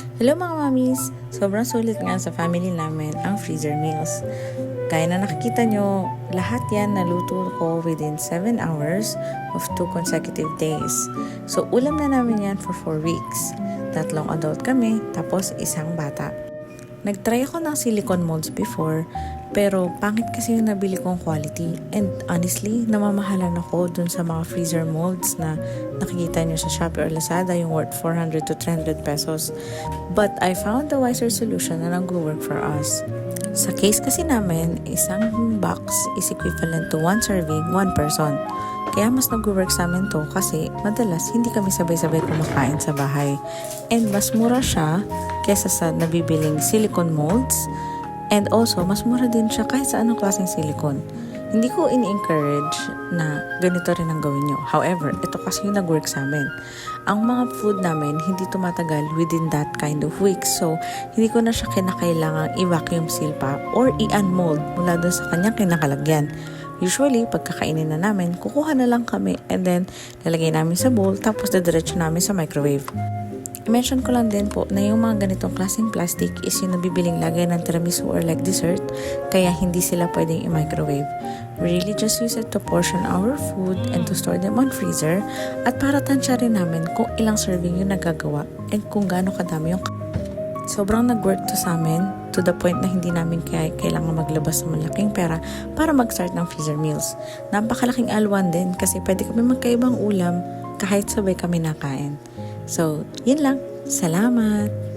Hello mga mamis! Sobrang sulit nga sa family namin ang freezer meals. Kaya na nakikita nyo, lahat yan naluto ko within 7 hours of 2 consecutive days. So ulam na namin yan for 4 weeks. 3 adult kami, tapos 1 bata. Nag-try ako ng silicone molds before, pero pangit kasi yung nabili kong quality. And honestly, namamahalan ako dun sa mga freezer molds na nakikita nyo sa Shopee or Lazada, yung worth 400 to 300 pesos. But I found a wiser solution na nag-work for us. Sa case kasi namin, 1 box is equivalent to 1 serving, 1 person. Kaya mas nag-work sa amin to kasi madalas hindi kami sabay-sabay kumakain sa bahay. And mas mura siya kesa sa nabibiling silicone molds. And also, mas mura din siya kahit sa anong klaseng silicone. Hindi ko ini-encourage na ganito rin ang gawin nyo. However, ito kasi yung nag-work sa amin. Ang mga food namin hindi tumatagal within that kind of week. So, hindi ko na siya kinakailangang i-vacuum seal pa or i-unmold mula doon sa kanyang kinakalagyan. Usually, pagkakainin na namin, kukuha na lang kami and then lalagay namin sa bowl tapos didiretso namin sa microwave. I-mention ko lang din po na yung mga ganitong klaseng plastic is yung nabibiling lagay ng tiramisu or like dessert, kaya hindi sila pwedeng i-microwave. We really just use it to portion our food and to store them on freezer at para tansya rin namin kung ilang serving yung nagagawa and kung gaano kadami yung sobrang nag-work to sa amin to the point na hindi namin kailangan maglabas ng malaking pera para mag-start ng freezer meals. Napakalaking alwan din kasi pwede kami magkaibang ulam kahit sabay kami nakain. So, yun lang. Salamat!